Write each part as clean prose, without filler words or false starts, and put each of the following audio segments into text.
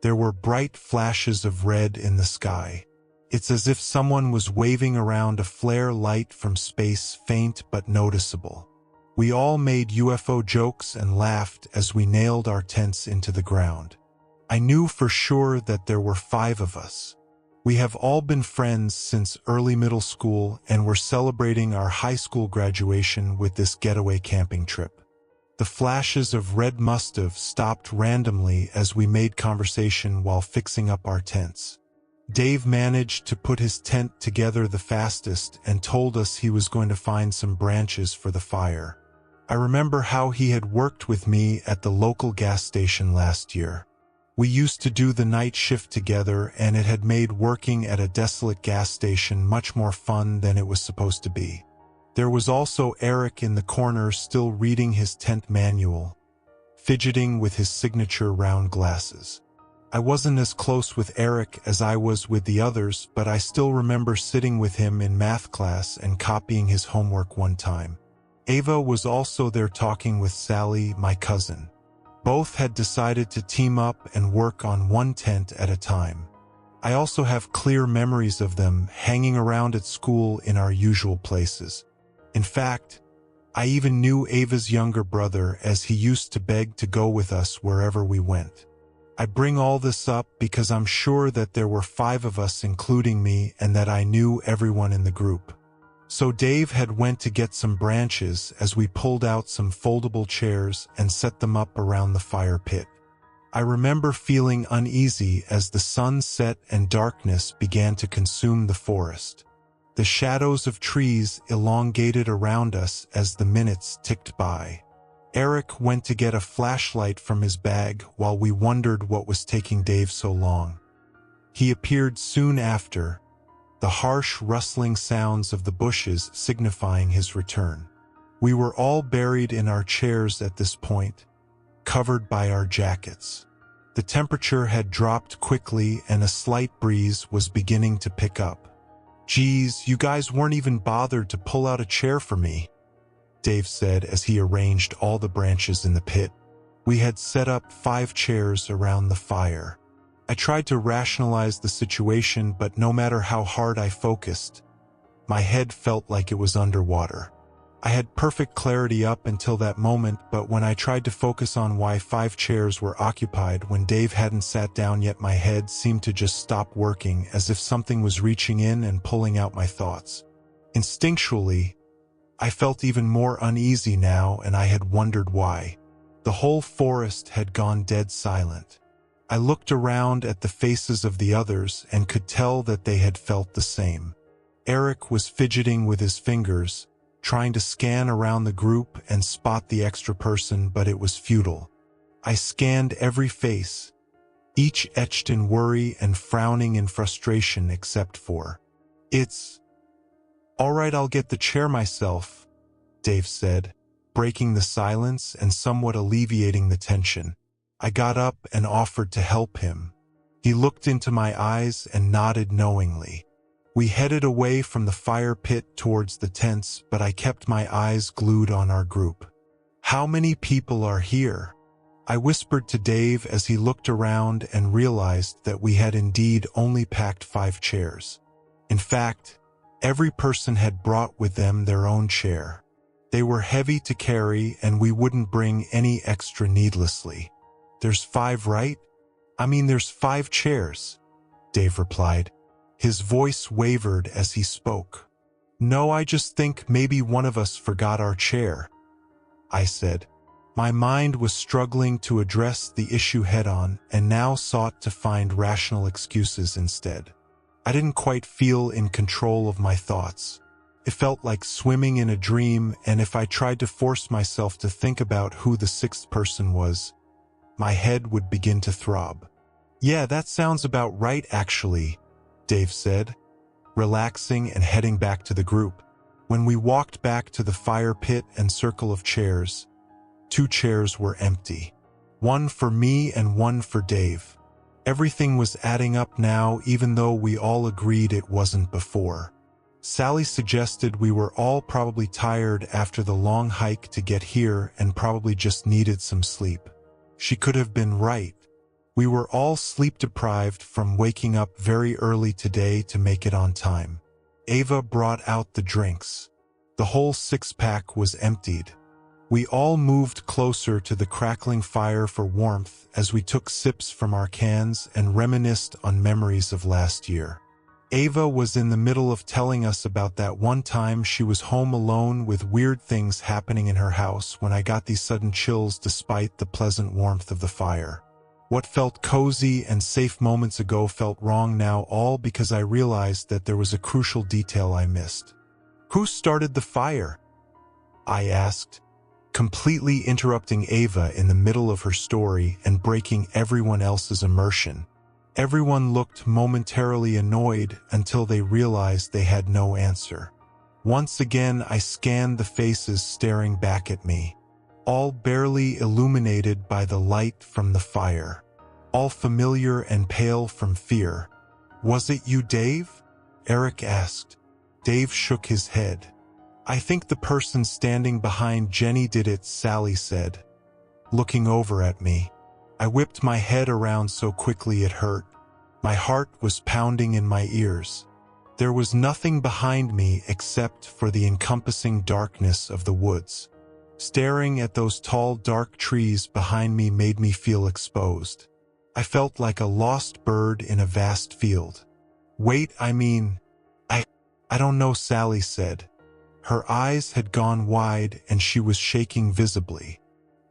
There were bright flashes of red in the sky. It's as if someone was waving around a flare light from space, faint but noticeable. We all made UFO jokes and laughed as we nailed our tents into the ground. I knew for sure that there were 5 of us. We have all been friends since early middle school and were celebrating our high school graduation with this getaway camping trip. The flashes of red must have stopped randomly as we made conversation while fixing up our tents. Dave managed to put his tent together the fastest and told us he was going to find some branches for the fire. I remember how he had worked with me at the local gas station last year. We used to do the night shift together, and it had made working at a desolate gas station much more fun than it was supposed to be. There was also Eric in the corner still reading his tent manual, fidgeting with his signature round glasses. I wasn't as close with Eric as I was with the others, but I still remember sitting with him in math class and copying his homework one time. Ava was also there talking with Sally, my cousin. Both had decided to team up and work on one tent at a time. I also have clear memories of them hanging around at school in our usual places. In fact, I even knew Ava's younger brother, as he used to beg to go with us wherever we went. I bring all this up because I'm sure that there were 5 of us including me, and that I knew everyone in the group. So Dave had went to get some branches as we pulled out some foldable chairs and set them up around the fire pit. I remember feeling uneasy as the sun set and darkness began to consume the forest. The shadows of trees elongated around us as the minutes ticked by. Eric went to get a flashlight from his bag while we wondered what was taking Dave so long. He appeared soon after, the harsh rustling sounds of the bushes signifying his return. We were all buried in our chairs at this point, covered by our jackets. The temperature had dropped quickly and a slight breeze was beginning to pick up. "Geez, you guys weren't even bothered to pull out a chair for me," Dave said as he arranged all the branches in the pit. We had set up 5 chairs around the fire. I tried to rationalize the situation, but no matter how hard I focused, my head felt like it was underwater. I had perfect clarity up until that moment, but when I tried to focus on why 5 chairs were occupied when Dave hadn't sat down yet, my head seemed to just stop working, as if something was reaching in and pulling out my thoughts. Instinctually, I felt even more uneasy now, and I had wondered why. The whole forest had gone dead silent. I looked around at the faces of the others and could tell that they had felt the same. Eric was fidgeting with his fingers, trying to scan around the group and spot the extra person, but it was futile. I scanned every face, each etched in worry and frowning in frustration except for, "It's all right, I'll get the chair myself," Dave said, breaking the silence and somewhat alleviating the tension. I got up and offered to help him. He looked into my eyes and nodded knowingly. We headed away from the fire pit towards the tents, but I kept my eyes glued on our group. "How many people are here?" I whispered to Dave as he looked around and realized that we had indeed only packed 5 chairs. In fact, every person had brought with them their own chair. They were heavy to carry, and we wouldn't bring any extra needlessly. "There's 5, right? I mean, there's 5 chairs," Dave replied. His voice wavered as he spoke. "No, I just think maybe one of us forgot our chair," I said. My mind was struggling to address the issue head-on and now sought to find rational excuses instead. I didn't quite feel in control of my thoughts. It felt like swimming in a dream, and if I tried to force myself to think about who the 6th person was, my head would begin to throb. "Yeah, that sounds about right actually," Dave said, relaxing and heading back to the group. When we walked back to the fire pit and circle of chairs, 2 chairs were empty. One for me and one for Dave. Everything was adding up now, even though we all agreed it wasn't before. Sally suggested we were all probably tired after the long hike to get here and probably just needed some sleep. She could have been right. We were all sleep-deprived from waking up very early today to make it on time. Ava brought out the drinks. The whole six-pack was emptied. We all moved closer to the crackling fire for warmth as we took sips from our cans and reminisced on memories of last year. Ava was in the middle of telling us about that one time she was home alone with weird things happening in her house when I got these sudden chills despite the pleasant warmth of the fire. What felt cozy and safe moments ago felt wrong now, all because I realized that there was a crucial detail I missed. "Who started the fire?" I asked, completely interrupting Ava in the middle of her story and breaking everyone else's immersion. Everyone looked momentarily annoyed until they realized they had no answer. Once again, I scanned the faces staring back at me, all barely illuminated by the light from the fire, all familiar and pale from fear. "Was it you, Dave?" Eric asked. Dave shook his head. "I think the person standing behind Jenny did it," Sally said, looking over at me. I whipped my head around so quickly it hurt. My heart was pounding in my ears. There was nothing behind me except for the encompassing darkness of the woods. Staring at those tall, dark trees behind me made me feel exposed. I felt like a lost bird in a vast field. "Wait, I don't know," Sally said. Her eyes had gone wide and she was shaking visibly.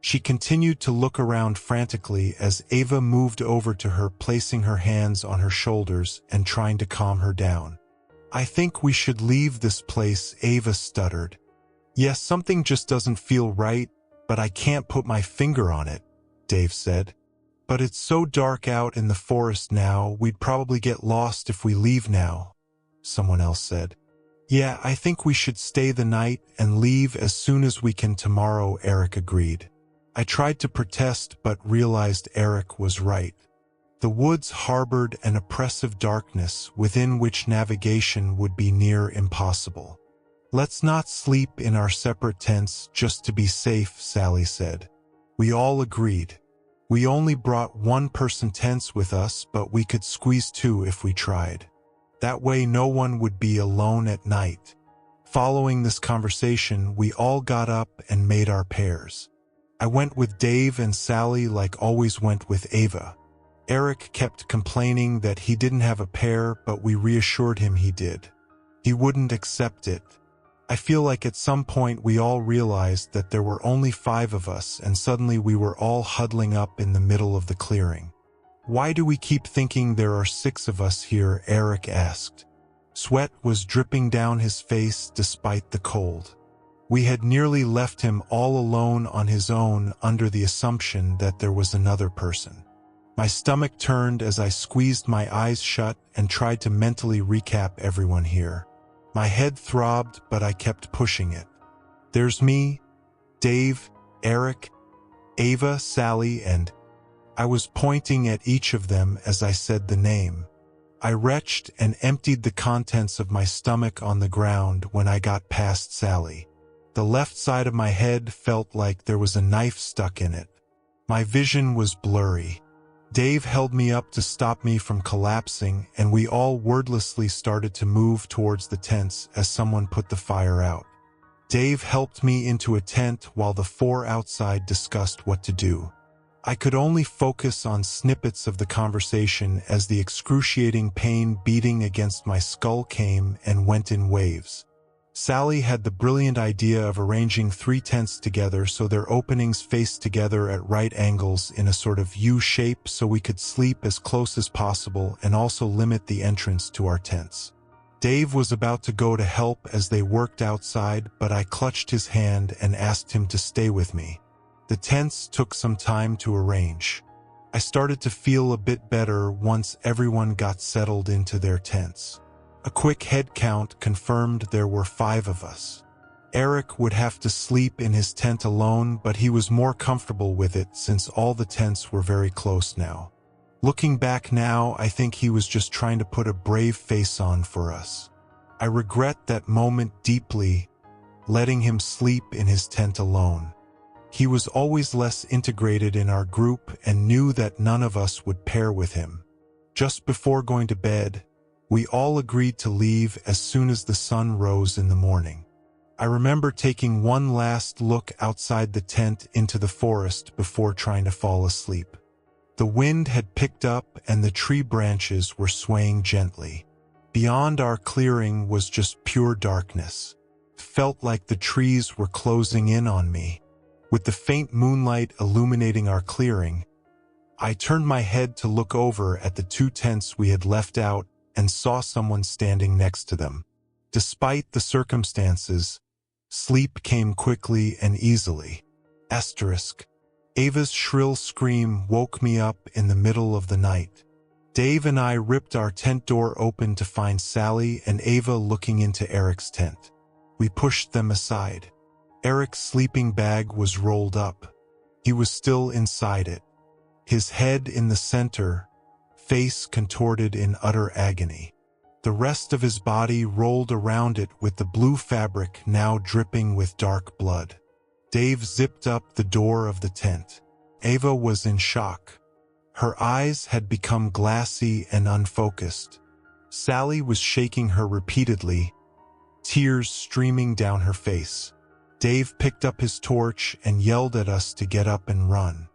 She continued to look around frantically as Ava moved over to her, placing her hands on her shoulders and trying to calm her down. "I think we should leave this place," Ava stuttered. "Yes, something just doesn't feel right, but I can't put my finger on it," Dave said. "But it's so dark out in the forest now, we'd probably get lost if we leave now," someone else said. "Yeah, I think we should stay the night and leave as soon as we can tomorrow," Eric agreed. I tried to protest but realized Eric was right. The woods harbored an oppressive darkness within which navigation would be near impossible. "Let's not sleep in our separate tents just to be safe," Sally said. We all agreed. We only brought one-person tents with us, but we could squeeze two if we tried. That way no one would be alone at night. Following this conversation, we all got up and made our pairs. I went with Dave and Sally like always went with Ava. Eric kept complaining that he didn't have a pair, but we reassured him he did. He wouldn't accept it. I feel like at some point we all realized that there were only 5 of us and suddenly we were all huddling up in the middle of the clearing. "Why do we keep thinking there are 6 of us here?" Eric asked. Sweat was dripping down his face despite the cold. We had nearly left him all alone on his own under the assumption that there was another person. My stomach turned as I squeezed my eyes shut and tried to mentally recap everyone here. My head throbbed, but I kept pushing it. "There's me, Dave, Eric, Ava, Sally, and..." I was pointing at each of them as I said the name. I retched and emptied the contents of my stomach on the ground when I got past Sally. The left side of my head felt like there was a knife stuck in it. My vision was blurry. Dave held me up to stop me from collapsing, and we all wordlessly started to move towards the tents as someone put the fire out. Dave helped me into a tent while the 4 outside discussed what to do. I could only focus on snippets of the conversation as the excruciating pain beating against my skull came and went in waves. Sally had the brilliant idea of arranging 3 tents together so their openings faced together at right angles in a sort of U shape so we could sleep as close as possible and also limit the entrance to our tents. Dave was about to go to help as they worked outside, but I clutched his hand and asked him to stay with me. The tents took some time to arrange. I started to feel a bit better once everyone got settled into their tents. A quick head count confirmed there were 5 of us. Eric would have to sleep in his tent alone, but he was more comfortable with it since all the tents were very close now. Looking back now, I think he was just trying to put a brave face on for us. I regret that moment deeply, letting him sleep in his tent alone. He was always less integrated in our group and knew that none of us would pair with him. Just before going to bed, we all agreed to leave as soon as the sun rose in the morning. I remember taking one last look outside the tent into the forest before trying to fall asleep. The wind had picked up and the tree branches were swaying gently. Beyond our clearing was just pure darkness. It felt like the trees were closing in on me. With the faint moonlight illuminating our clearing, I turned my head to look over at the two tents we had left out and saw someone standing next to them. Despite the circumstances, sleep came quickly and easily. Ava's shrill scream woke me up in the middle of the night. Dave and I ripped our tent door open to find Sally and Ava looking into Eric's tent. We pushed them aside. Eric's sleeping bag was rolled up. He was still inside it, his head in the center, face contorted in utter agony. The rest of his body rolled around it with the blue fabric now dripping with dark blood. Dave zipped up the door of the tent. Ava was in shock. Her eyes had become glassy and unfocused. Sally was shaking her repeatedly, tears streaming down her face. Dave picked up his torch and yelled at us to get up and run.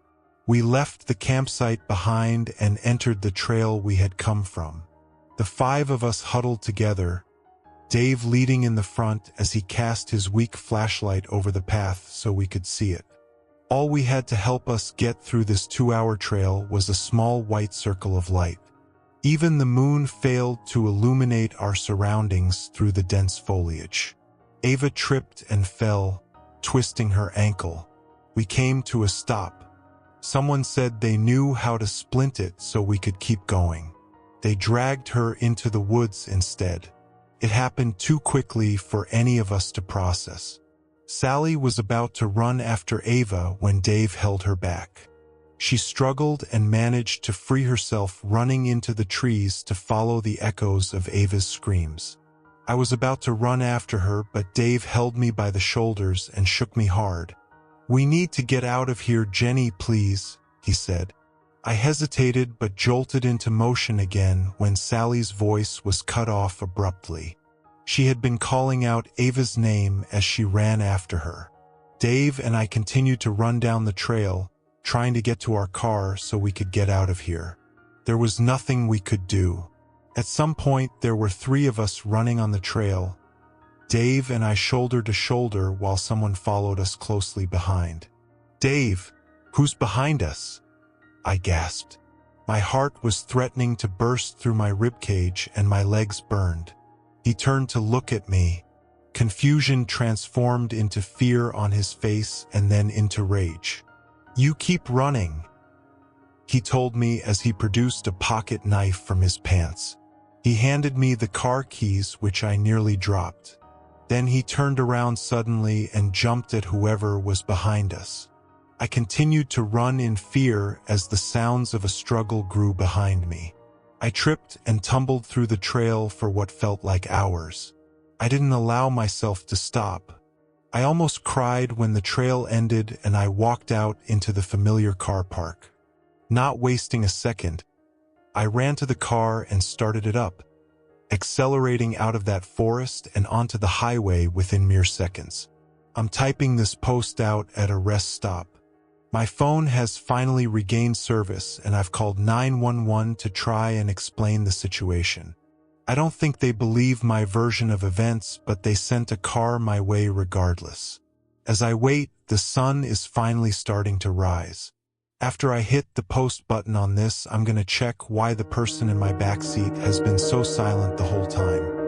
We left the campsite behind and entered the trail we had come from. The five of us huddled together, Dave leading in the front as he cast his weak flashlight over the path so we could see it. All we had to help us get through this 2-hour trail was a small white circle of light. Even the moon failed to illuminate our surroundings through the dense foliage. Ava tripped and fell, twisting her ankle. We came to a stop. Someone said they knew how to splint it so we could keep going. They dragged her into the woods instead. It happened too quickly for any of us to process. Sally was about to run after Ava when Dave held her back. She struggled and managed to free herself, running into the trees to follow the echoes of Ava's screams. I was about to run after her, but Dave held me by the shoulders and shook me hard. "We need to get out of here, Jenny, please," he said. I hesitated but jolted into motion again when Sally's voice was cut off abruptly. She had been calling out Ava's name as she ran after her. Dave and I continued to run down the trail, trying to get to our car so we could get out of here. There was nothing we could do. At some point, there were 3 of us running on the trail, Dave and I shoulder to shoulder while someone followed us closely behind. "Dave, who's behind us?" I gasped. My heart was threatening to burst through my ribcage and my legs burned. He turned to look at me. Confusion transformed into fear on his face and then into rage. "You keep running," he told me as he produced a pocket knife from his pants. He handed me the car keys, which I nearly dropped. Then he turned around suddenly and jumped at whoever was behind us. I continued to run in fear as the sounds of a struggle grew behind me. I tripped and tumbled through the trail for what felt like hours. I didn't allow myself to stop. I almost cried when the trail ended and I walked out into the familiar car park. Not wasting a second, I ran to the car and started it up, accelerating out of that forest and onto the highway within mere seconds. I'm typing this post out at a rest stop. My phone has finally regained service and I've called 911 to try and explain the situation. I don't think they believe my version of events, but they sent a car my way regardless. As I wait, the sun is finally starting to rise. After I hit the post button on this, I'm gonna check why the person in my backseat has been so silent the whole time.